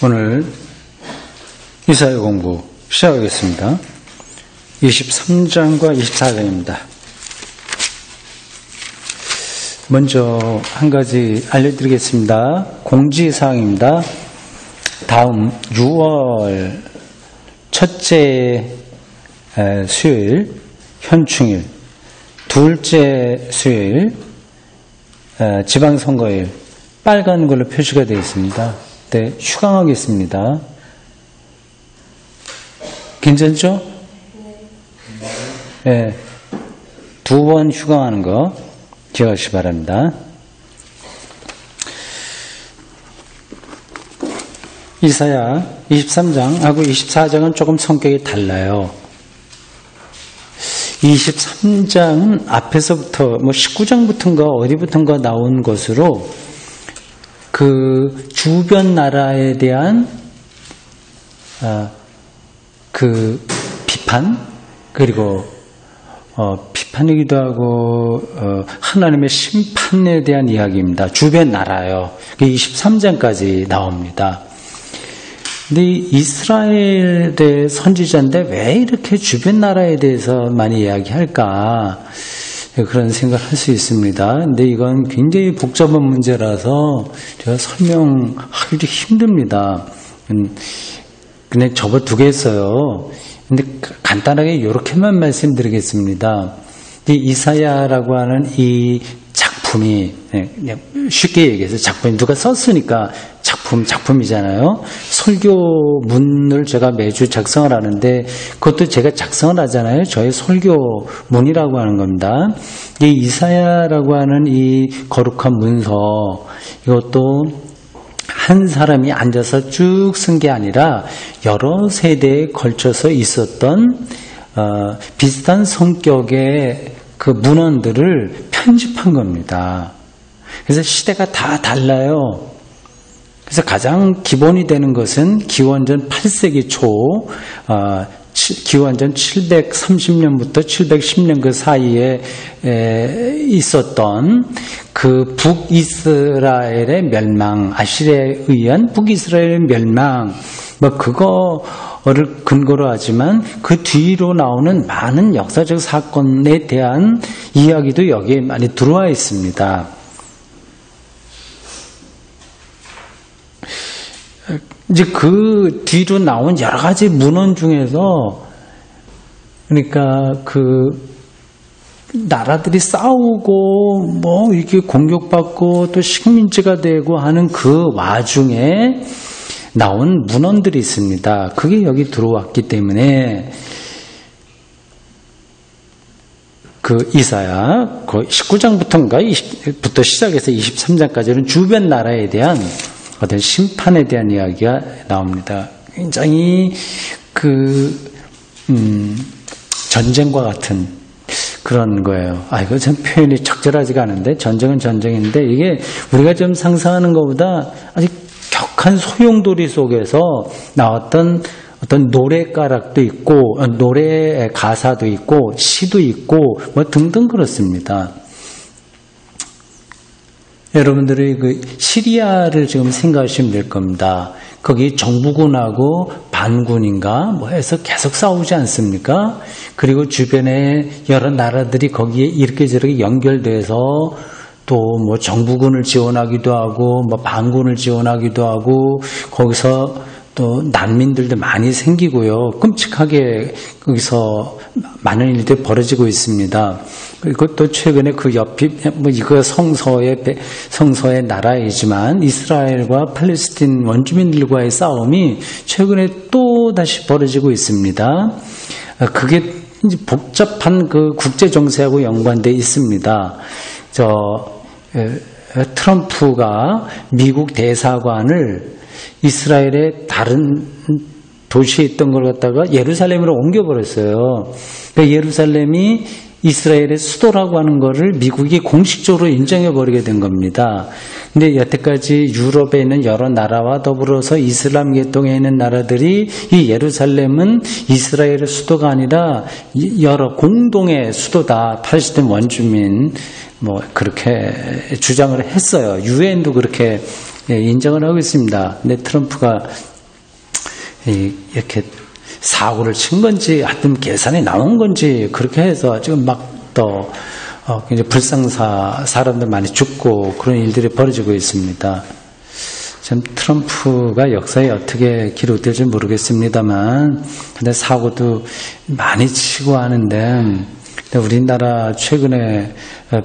오늘 이사야 공부 시작하겠습니다. 23장과 24장입니다. 먼저 한 가지 알려드리겠습니다. 공지사항입니다. 다음 6월 첫째 수요일, 현충일, 둘째 수요일, 지방선거일, 빨간 걸로 표시가 되어 있습니다. 네, 휴강하겠습니다. 괜찮죠? 네, 2번 휴강하는 거 기억하시기 바랍니다. 이사야 23장하고 24장은 조금 성격이 달라요. 23장은 앞에서부터 19장부터인가 어디부터인가 나온 것으로 그 주변 나라에 대한 그 비판, 그리고 비판이기도 하고 하나님의 심판에 대한 이야기입니다. 주변 나라요. 23장까지 나옵니다. 근데 이스라엘의 선지자인데 왜 이렇게 주변 나라에 대해서 많이 이야기할까? 그런 생각을 할 수 있습니다. 근데 이건 굉장히 복잡한 문제라서 제가 설명하기도 힘듭니다. 그냥 접어두겠어요. 근데 간단하게 이렇게만 말씀드리겠습니다. 이 이사야라고 하는 이 작품이, 그냥 쉽게 얘기해서 작품이 누가 썼으니까 작품이잖아요. 설교문을 제가 매주 작성을 하는데 그것도 제가 작성을 하잖아요. 저의 설교문이라고 하는 겁니다. 이 이사야라고 하는 이 거룩한 문서, 이것도 한 사람이 앉아서 쭉 쓴 게 아니라 여러 세대에 걸쳐서 있었던 비슷한 성격의 그 문헌들을 편집한 겁니다. 그래서 시대가 다 달라요. 그래서 가장 기본이 되는 것은 기원전 8세기 초, 기원전 730년부터 710년 그 사이에 있었던 그 북이스라엘의 멸망, 아시리아에 의한 북이스라엘의 멸망, 그거를 근거로 하지만 그 뒤로 나오는 많은 역사적 사건에 대한 이야기도 여기에 많이 들어와 있습니다. 이제 그 뒤로 나온 여러 가지 문헌 중에서, 그러니까 그 나라들이 싸우고 이렇게 공격받고 또 식민지가 되고 하는 그 와중에 나온 문헌들이 있습니다. 그게 여기 들어왔기 때문에 그 이사야 19장부터 시작해서 23장까지는 주변 나라에 대한 어떤 심판에 대한 이야기가 나옵니다. 굉장히 전쟁과 같은 그런 거예요. 이거 참 표현이 적절하지가 않은데, 전쟁은 전쟁인데, 이게 우리가 좀 상상하는 것보다 아주 격한 소용돌이 속에서 나왔던 어떤 노래가락도 있고, 노래 가사도 있고, 시도 있고, 등등 그렇습니다. 여러분들이 그 시리아를 지금 생각하시면 될 겁니다. 거기 정부군하고 반군인가 해서 계속 싸우지 않습니까? 그리고 주변에 여러 나라들이 거기에 이렇게 저렇게 연결돼서 또 정부군을 지원하기도 하고 반군을 지원하기도 하고, 거기서 또 난민들도 많이 생기고요. 끔찍하게 거기서 많은 일들이 벌어지고 있습니다. 그리고 또 최근에 그 옆이 이거 성서의 나라이지만 이스라엘과 팔레스틴 원주민들과의 싸움이 최근에 또 다시 벌어지고 있습니다. 그게 이제 복잡한 그 국제 정세하고 연관되어 있습니다. 트럼프가 미국 대사관을 이스라엘의 다른 도시에 있던 걸 갖다가 예루살렘으로 옮겨버렸어요. 그러니까 예루살렘이 이스라엘의 수도라고 하는 것을 미국이 공식적으로 인정해버리게 된 겁니다. 근데 여태까지 유럽에 있는 여러 나라와 더불어서 이슬람 계통에 있는 나라들이 이 예루살렘은 이스라엘의 수도가 아니라 여러 공동의 수도다. 팔레스타인 원주민 그렇게 주장을 했어요. 유엔도 그렇게 인정을 하고 있습니다. 근데 트럼프가 이렇게 사고를 친 건지 하여튼 계산이 나온 건지 그렇게 해서 지금 막 또 굉장히 불상사 사람들 많이 죽고 그런 일들이 벌어지고 있습니다. 참 트럼프가 역사에 어떻게 기록될지 모르겠습니다만 근데 사고도 많이 치고 하는데 우리나라 최근에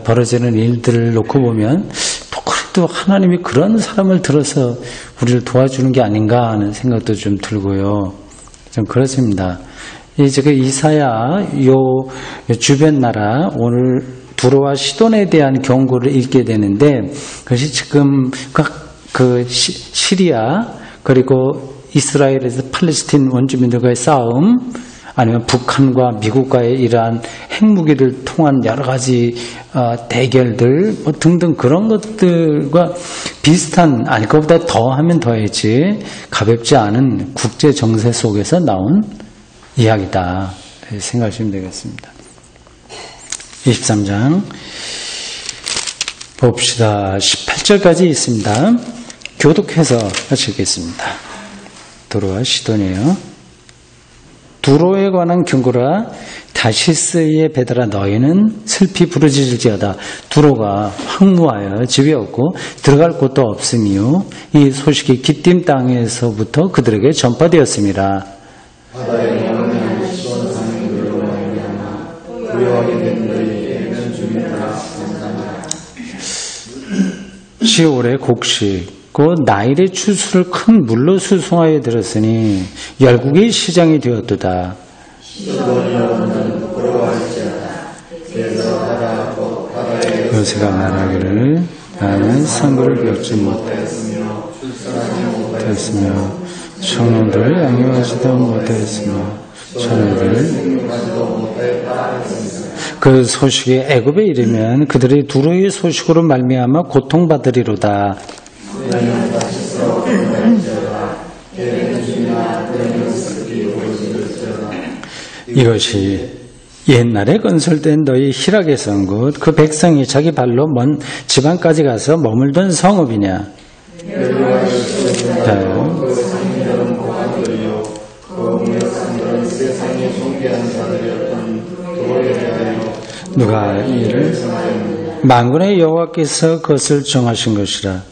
벌어지는 일들을 놓고 보면 또 하나님이 그런 사람을 들어서 우리를 도와주는 게 아닌가 하는 생각도 좀 들고요. 좀 그렇습니다. 이제 그 이사야 요 주변 나라 오늘 두로와 시돈에 대한 경고를 읽게 되는데 그것이 지금 그 시리아 그리고 이스라엘에서 팔레스틴 원주민들과의 싸움 아니면 북한과 미국과의 이러한 핵무기를 통한 여러 가지 대결들 뭐 등등 그런 것들과 비슷한 아니 그것보다 더하면 더해지 가볍지 않은 국제 정세 속에서 나온 이야기다 생각하시면 되겠습니다. 23장 봅시다. 18절까지 있습니다. 교독해서 같이 읽겠습니다. 두로와 시돈이에요. 두로에 관한 경고라 다시스에 배달아 너희는 슬피 부르짖을지어다. 두로가 황무하여 집이 없고 들어갈 곳도 없으며 이 소식이 기띔 땅에서부터 그들에게 전파되었습니다. 바다의 영원한 시원 상인들로 말미암아 부여하게 된 너희에게는 주님이라 감사합니다. 시올의 곡식 곧 나일의 추수를 큰 물로 수송하여 들었으니 열국의 시장이 되었도다. 요새가 말하기를 나는 상고를 겪지 못했으며 청년들을 양육하지도 못했으며 청년들을 그 소식이 애굽에 이르면 그들이 두로의 소식으로 말미암아 고통받으리로다. 이것이 옛날에 건설된 너희 희락의 성곳 그 백성이 자기 발로 먼 지방까지 가서 머물던 성읍이냐. 누가 이를 만군의 여호와께서 그것을 정하신 것이라.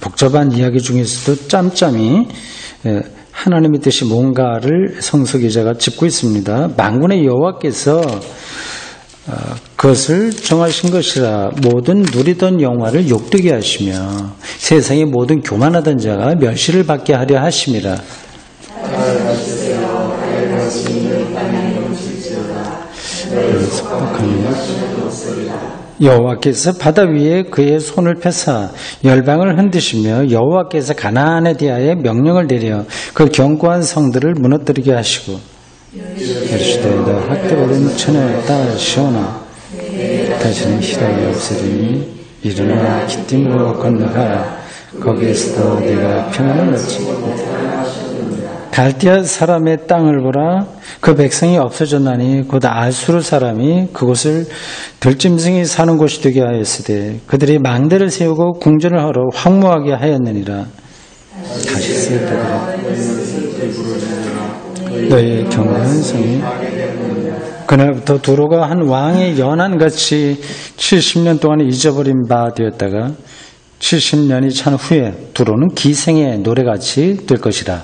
복잡한 이야기 중에서도 짬짬이 하나님의 뜻이 뭔가를 성서 기자가 짚고 있습니다. 만군의 여호와께서 그것을 정하신 것이라. 모든 누리던 영화를 욕되게 하시며 세상의 모든 교만하던 자가 멸시를 받게 하려 하심이라. 여호와께서 바다 위에 그의 손을 펴사 열방을 흔드시며 여호와께서 가나안에 대하여 명령을 내려 그 견고한 성들을 무너뜨리게 하시고 이르시되 학대받은 처녀의 딸 시온아 다시는 희락이 없으리니 일어나 기띔으로 건너가 거기에서도 네가 평안을 얻지 못하리라. 갈대아 사람의 땅을 보라. 그 백성이 없어졌나니 곧 아수르 사람이 그곳을 들짐승이 사는 곳이 되게 하였으되 그들이 망대를 세우고 궁전을 하러 황무하게 하였느니라. 다시 쓰였다더라. 너희의 경건한 성이 그날부터 두로가 한 왕의 연한같이 70년 동안 잊어버린 바 되었다가 70년이 찬 후에 두로는 기생의 노래같이 될 것이라.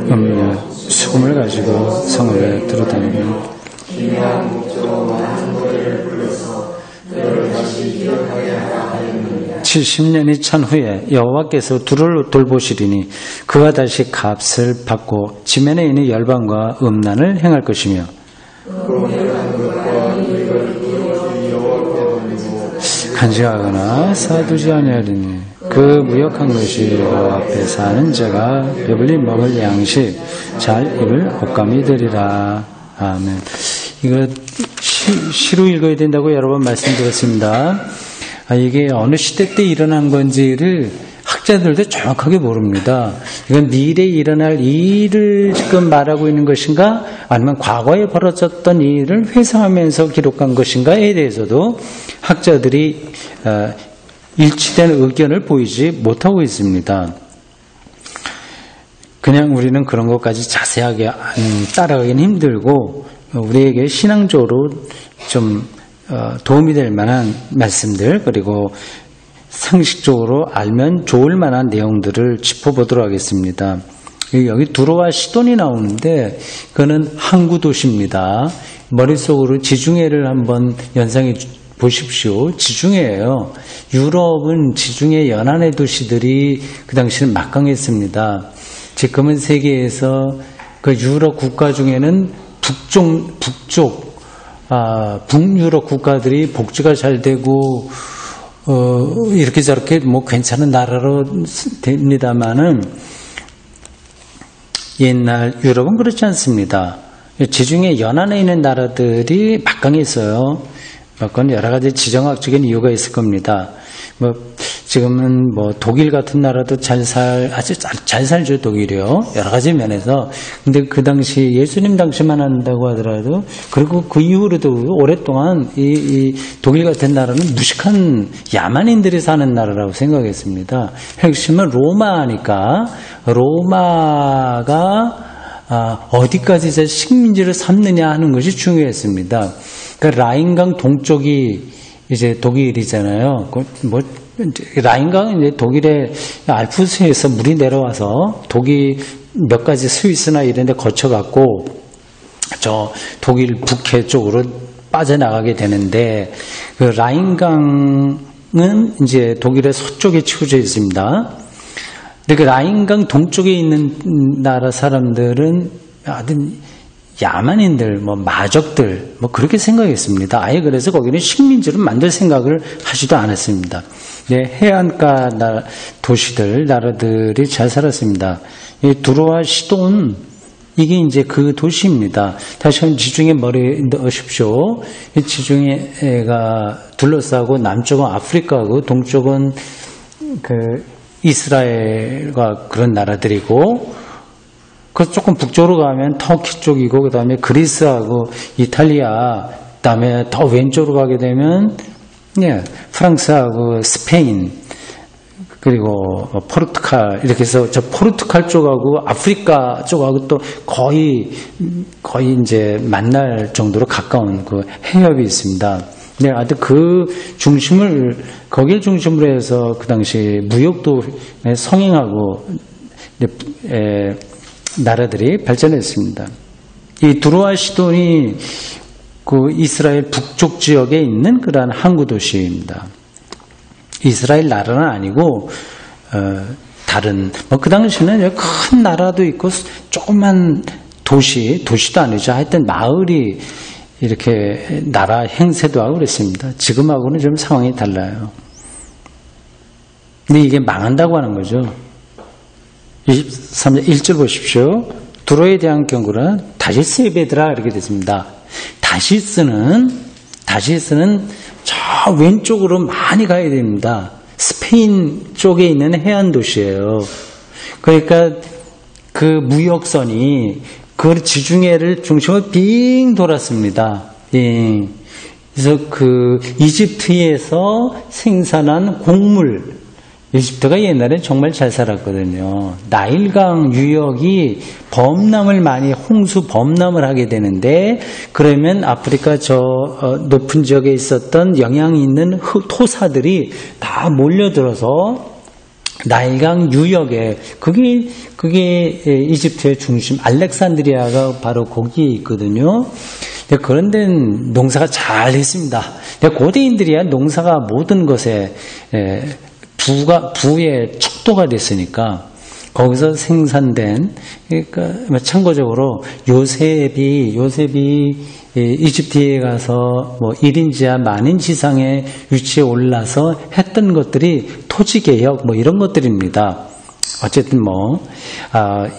음료 수금을 가지고 성읍에 들어다니며 70년이 찬 후에 여호와께서 두로를 돌보시리니 그가 다시 값을 받고 지면에 있는 열방과 음란을 행할 것이며 간직하거나 사두지 아니하리니 그 무역한 것이 여호와 앞에 사는 자가 배불리 먹을 양식 잘 입을 옷감이 되리라. 아멘. 이거 시로 읽어야 된다고 여러 번 말씀드렸습니다. 이게 어느 시대 때 일어난 건지를 학자들도 정확하게 모릅니다. 이건 미래에 일어날 일을 지금 말하고 있는 것인가 아니면 과거에 벌어졌던 일을 회상하면서 기록한 것인가에 대해서도 학자들이 일치된 의견을 보이지 못하고 있습니다. 그냥 우리는 그런 것까지 자세하게 따라가기는 힘들고 우리에게 신앙적으로 좀 도움이 될 만한 말씀들 그리고 상식적으로 알면 좋을 만한 내용들을 짚어보도록 하겠습니다. 여기 두로와 시돈이 나오는데 그거는 항구 도시입니다. 머릿속으로 지중해를 한번 연상해 보십시오. 지중해예요. 유럽은 지중해 연안의 도시들이 그 당시는 막강했습니다. 지금은 세계에서 그 유럽 국가 중에는 북유럽 국가들이 복지가 잘 되고 이렇게 저렇게 뭐 괜찮은 나라로 됩니다만은 옛날 유럽은 그렇지 않습니다. 지중해 연안에 있는 나라들이 막강했어요. 그건 여러 가지 지정학적인 이유가 있을 겁니다. 지금은 독일 같은 나라도 아주 잘 살죠, 독일이요. 여러 가지 면에서. 근데 그 당시, 예수님 당시만 한다고 하더라도, 그리고 그 이후로도 오랫동안 이 독일 같은 나라는 무식한 야만인들이 사는 나라라고 생각했습니다. 핵심은 로마니까, 로마가 어디까지 식민지를 삼느냐 하는 것이 중요했습니다. 그러니까 라인강 동쪽이 이제 독일이잖아요. 라인강은 이제 독일의 알프스에서 물이 내려와서 독일 몇 가지 스위스나 이런 데 거쳐갖고 저 독일 북해 쪽으로 빠져나가게 되는데 그 라인강은 이제 독일의 서쪽에 치우쳐 있습니다. 근데 그 라인강 동쪽에 있는 나라 사람들은 아주 야만인들, 마적들, 그렇게 생각했습니다. 아예 그래서 거기는 식민지를 만들 생각을 하지도 않았습니다. 해안가 도시들, 나라들이 잘 살았습니다. 두로와 시돈, 이게 이제 그 도시입니다. 다시 한번 지중해 머리에 넣으십시오. 지중해가 둘러싸고 남쪽은 아프리카고 동쪽은 이스라엘과 그런 나라들이고 그 조금 북쪽으로 가면 터키 쪽이고 그 다음에 그리스하고 이탈리아 그 다음에 더 왼쪽으로 가게 되면 프랑스하고 스페인 그리고 포르투갈 이렇게 해서 저 포르투갈 쪽하고 아프리카 쪽하고 또 거의 이제 만날 정도로 가까운 그 해협이 있습니다. 네, 하여튼 거길 중심으로 해서 그 당시 무역도 성행하고 나라들이 발전했습니다. 이 두로와 시돈이 그 이스라엘 북쪽 지역에 있는 그러한 항구 도시입니다. 이스라엘 나라는 아니고 다른 그 당시에는 큰 나라도 있고 조그만 도시도 아니죠. 하여튼 마을이 이렇게 나라 행세도 하고 그랬습니다. 지금하고는 좀 상황이 달라요. 근데 이게 망한다고 하는 거죠. 23절 1절 보십시오. 두로에 대한 경고는 다시스의 배들아 이렇게 됐습니다. 다시스는 저 왼쪽으로 많이 가야 됩니다. 스페인 쪽에 있는 해안 도시예요. 그러니까 그 무역선이 그 지중해를 중심으로 빙 돌았습니다. 빙. 그래서 그 이집트에서 생산한 곡물, 이집트가 옛날에 정말 잘 살았거든요. 나일강 유역이 홍수 범람을 하게 되는데, 그러면 아프리카 높은 지역에 있었던 영향이 있는 토사들이 다 몰려들어서 나일강 유역에, 그게 이집트의 중심, 알렉산드리아가 바로 거기에 있거든요. 그런 데는 농사가 잘 했습니다. 고대인들이야 농사가 모든 것에, 부의 척도가 됐으니까 거기서 생산된 그러니까 참고적으로 요셉이 이집트에 가서 1인지하 만인지상의 위치에 올라서 했던 것들이 토지개혁 이런 것들입니다. 어쨌든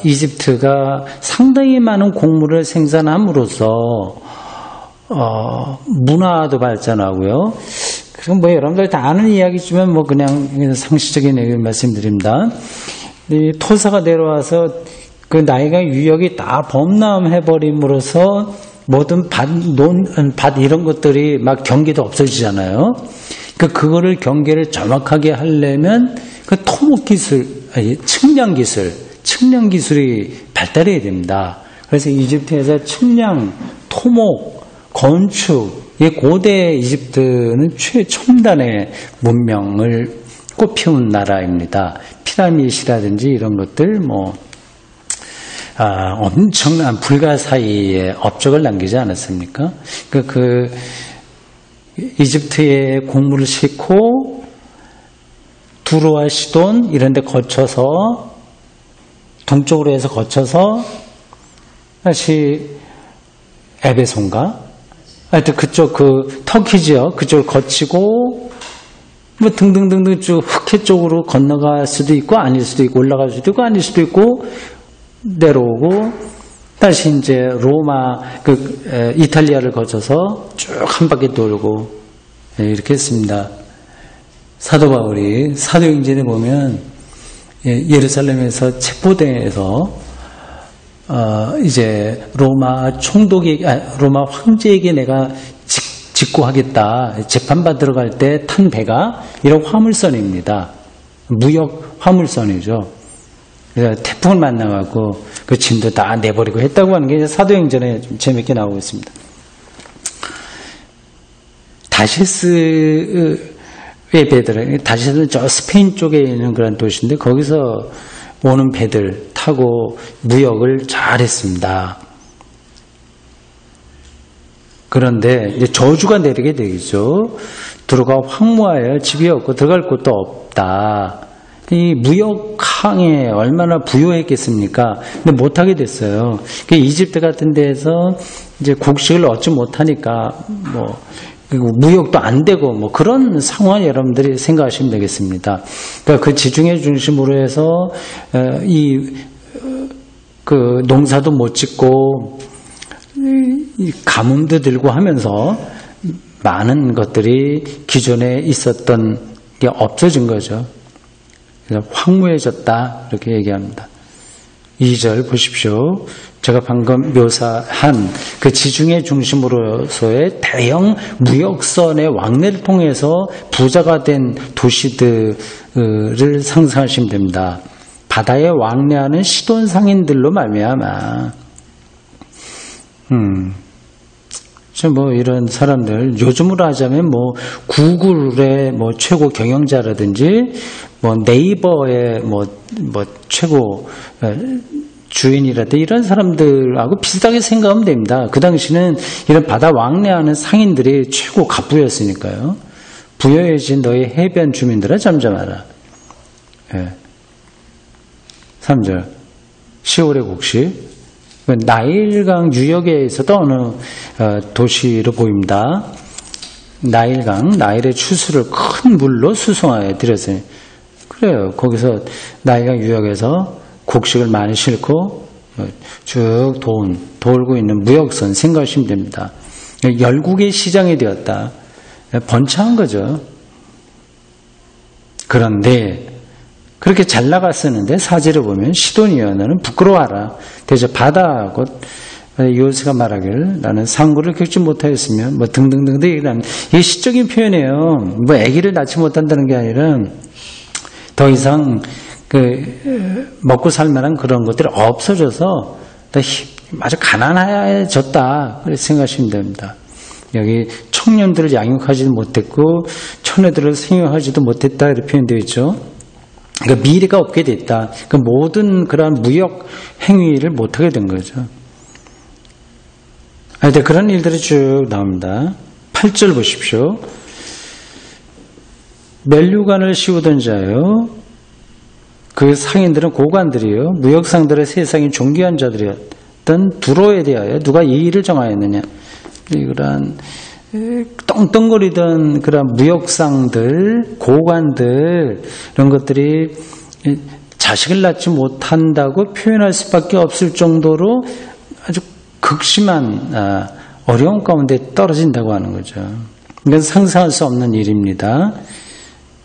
이집트가 상당히 많은 곡물을 생산함으로써 문화도 발전하고요. 그럼 여러분들 다 아는 이야기지만 그냥 상식적인 얘기를 말씀드립니다. 이 토사가 내려와서 그 나일강 유역이 다 범람해버림으로써 모든 밭 이런 것들이 막 경계도 없어지잖아요. 그거를 경계를 정확하게 하려면 그 토목 기술, 측량 기술, 측량 기술이 발달해야 됩니다. 그래서 이집트에서 측량, 토목, 건축, 고대 이집트는 최첨단의 문명을 꽃피운 나라입니다. 피라밋이라든지 이런 것들, 엄청난 불가사의의 업적을 남기지 않았습니까? 이집트에 공물을 싣고 두로와 시돈 이런 데 거쳐서 동쪽으로 해서 거쳐서 다시 에베소인가? 하여튼 그쪽 터키지요. 그쪽을 거치고 등등등등 쭉 흑해 쪽으로 건너갈 수도 있고 아닐 수도 있고 올라갈 수도 있고 아닐 수도 있고 내려오고 다시 이제 로마 이탈리아를 거쳐서 쭉 한 바퀴 돌고 이렇게 했습니다. 사도 바울이 사도행전에 보면 예루살렘에서 체포대에서 이제 로마 황제에게 내가 직고하겠다. 재판받으러 갈 때 탄 배가 이런 화물선입니다. 무역 화물선이죠. 그래서 태풍을 만나갖고 그 짐도 다 내버리고 했다고 하는 게 사도행전에 좀 재밌게 나오고 있습니다. 다시스의 배들, 다시스는 저 스페인 쪽에 있는 그런 도시인데 거기서 오는 배들 타고 무역을 잘 했습니다. 그런데 이제 저주가 내리게 되겠죠. 두로가 황무하여 집이 없고 들어갈 곳도 없다. 이 무역항에 얼마나 부유했겠습니까? 근데 못하게 됐어요. 이집트 같은 데에서 이제 곡식을 얻지 못하니까 그리고 무역도 안 되고 그런 상황 여러분들이 생각하시면 되겠습니다. 그러니까 그 지중해 중심으로 해서 농사도 못 짓고 이 가뭄도 들고 하면서 많은 것들이 기존에 있었던 게 없어진 거죠. 그래서 황무해졌다 이렇게 얘기합니다. 2절 보십시오. 제가 방금 묘사한 그 지중해 중심으로서의 대형 무역선의 왕래를 통해서 부자가 된 도시들을 상상하시면 됩니다. 바다에 왕래하는 시돈 상인들로 말미암아. 이런 사람들 요즘으로 하자면 구글의 최고 경영자라든지 네이버의 최고 주인이라든지 이런 사람들하고 비슷하게 생각하면 됩니다. 그 당시는 이런 바다 왕래하는 상인들이 최고 갑부였으니까요. 부여해진 너희 해변 주민들아 잠잠하라. 3절 시월의 곡식. 나일강 유역에 있어도 어느 도시로 보입니다. 나일의 추수를 큰 물로 수송하여 드렸어요. 그래요. 거기서 나일강 유역에서 곡식을 많이 싣고 쭉 돌고 있는 무역선 생각하시면 됩니다. 열국의 시장이 되었다. 번창한 거죠. 그런데 그렇게 잘 나갔었는데 사지를 보면 시돈이여 너는 부끄러워하라. 대저 바다하고 요새가 말하기를 나는 상고를 겪지 못하였으면 등등등등 얘기하는 이게 시적인 표현이에요. 아기를 낳지 못한다는 게 아니라 더 이상 먹고 살 만한 그런 것들이 없어져서 아주 가난해졌다. 그렇게 생각하시면 됩니다. 여기 청년들을 양육하지도 못했고 처녀들을 생육하지도 못했다 이렇게 표현되어 있죠. 그러니까 미래가 없게 됐다. 모든 그런 무역 행위를 못하게 된 거죠. 그런 일들이 쭉 나옵니다. 8절 보십시오. 멜류관을 씌우던 자요. 그 상인들은 고관들이요. 무역상들의 세상이 존귀한 자들이었던 두로에 대하여 누가 이 일을 정하였느냐. 그런 떵떵거리던 그런 무역상들, 고관들 이런 것들이 자식을 낳지 못한다고 표현할 수밖에 없을 정도로 아주 극심한 어려움 가운데 떨어진다고 하는 거죠. 이건 상상할 수 없는 일입니다.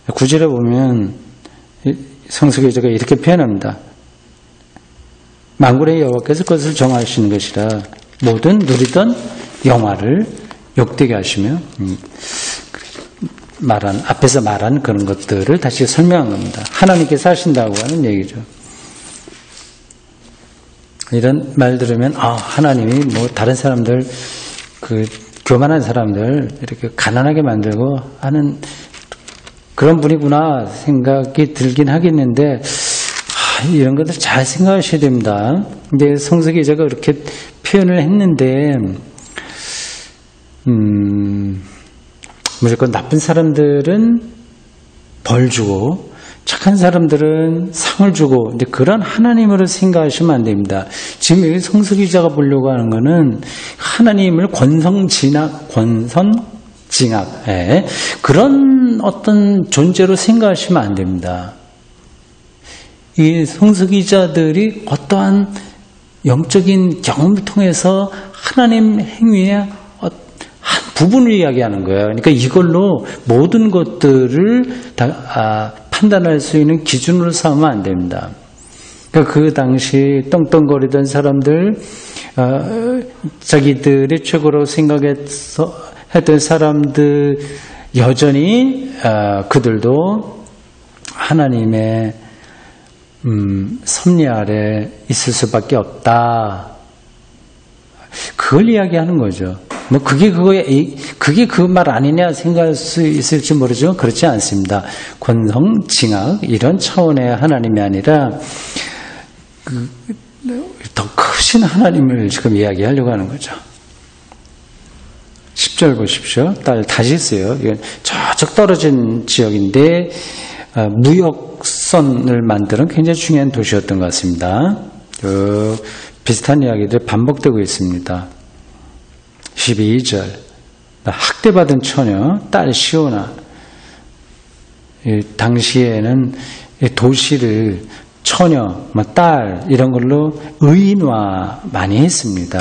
9절에 보면 성서기자가 이렇게 표현합니다. 만군의 여호와께서 그것을 정하시는 것이라 모든 누리던 영화를 욕되게 하시며 앞에서 말한 그런 것들을 다시 설명한 겁니다. 하나님께서 하신다고 하는 얘기죠. 이런 말 들으면 하나님이 뭐 다른 사람들 교만한 사람들 이렇게 가난하게 만들고 하는 그런 분이구나 생각이 들긴 하겠는데 이런 것들 잘 생각하셔야 됩니다. 근데 성서 기자가 그렇게 표현을 했는데 무조건 나쁜 사람들은 벌 주고 착한 사람들은 상을 주고 근데 그런 하나님으로 생각하시면 안 됩니다. 지금 여기 성서 기자가 보려고 하는 거는 하나님을 권선징악 그런 어떤 존재로 생각하시면 안 됩니다. 이 성서 기자들이 어떠한 영적인 경험을 통해서 하나님 행위의 한 부분을 이야기하는 거예요. 그러니까 이걸로 모든 것들을 다 판단할 수 있는 기준으로 삼으면 안 됩니다. 그러니까 그 당시 떵떵거리던 사람들, 자기들이 최고로 생각했던 사람들 여전히 그들도 하나님의 섭리 아래 있을 수밖에 없다. 그걸 이야기하는 거죠. 뭐 그게 그 말 아니냐 생각할 수 있을지 모르지만 그렇지 않습니다. 권성징악 이런 차원의 하나님이 아니라 더 크신 하나님을 지금 이야기하려고 하는 거죠. 10절 보십시오. 다시 있어요. 이건 저쪽 떨어진 지역인데 무역선을 만드는 굉장히 중요한 도시였던 것 같습니다. 비슷한 이야기들이 반복되고 있습니다. 12절 학대받은 처녀 딸 시오나 당시에는 도시를 처녀, 딸 이런 걸로 의인화 많이 했습니다.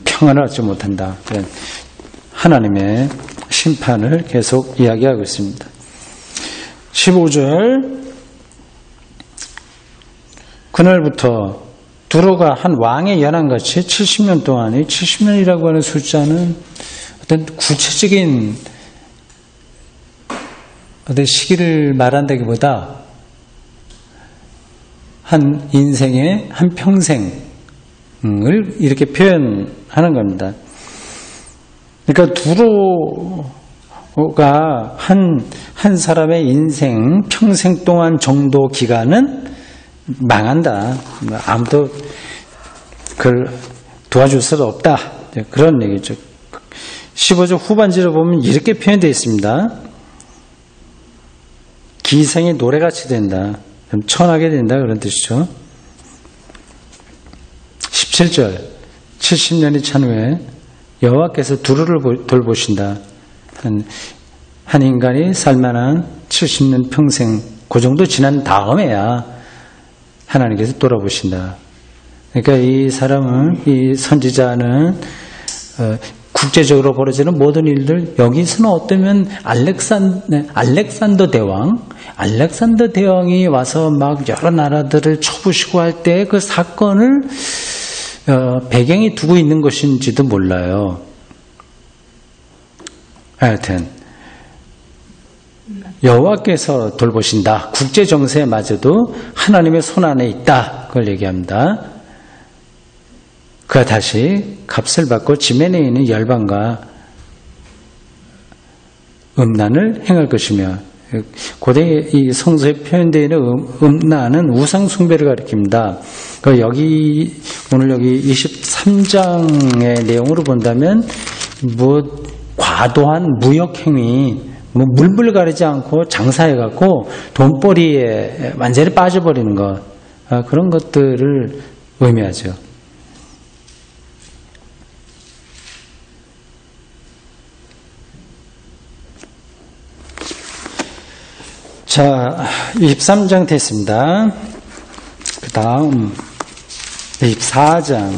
평안을 얻지 못한다. 하나님의 심판을 계속 이야기하고 있습니다. 15절 그날부터 두로가 한 왕의 연한같이 70년 동안에 70년이라고 하는 숫자는 어떤 구체적인 어떤 시기를 말한다기보다 한 인생의 한 평생을 이렇게 표현하는 겁니다. 그러니까 두로가 한 사람의 인생 평생 동안 정도 기간은 망한다. 아무도 그걸 도와줄 수가 없다. 그런 얘기죠. 15절 후반지를 보면 이렇게 표현되어 있습니다. 기생이 노래같이 된다. 천하게 된다. 그런 뜻이죠. 17절 70년이 찬 후에 여호와께서 두루를 돌보신다. 한 인간이 살만한 70년 평생 그 정도 지난 다음에야 하나님께서 돌아보신다. 그러니까 이 사람은 이 선지자는 국제적으로 벌어지는 모든 일들 여기서는 어쩌면 알렉산더 대왕이 와서 막 여러 나라들을 쳐부시고 할 때 그 사건을 배경에 두고 있는 것인지도 몰라요. 하여튼 여호와께서 돌보신다. 국제 정세마저도 하나님의 손 안에 있다. 그걸 얘기합니다. 그가 다시 값을 받고 지면에 있는 열방과 음란을 행할 것이며 고대 이 성서에 표현되어 있는 음란은 우상 숭배를 가리킵니다. 오늘 여기 23장의 내용으로 본다면 과도한 무역 행위, 물불 가리지 않고 장사해갖고 돈벌이에 완전히 빠져버리는 것, 그런 것들을 의미하죠. 자, 23장 됐습니다. 그 다음 24장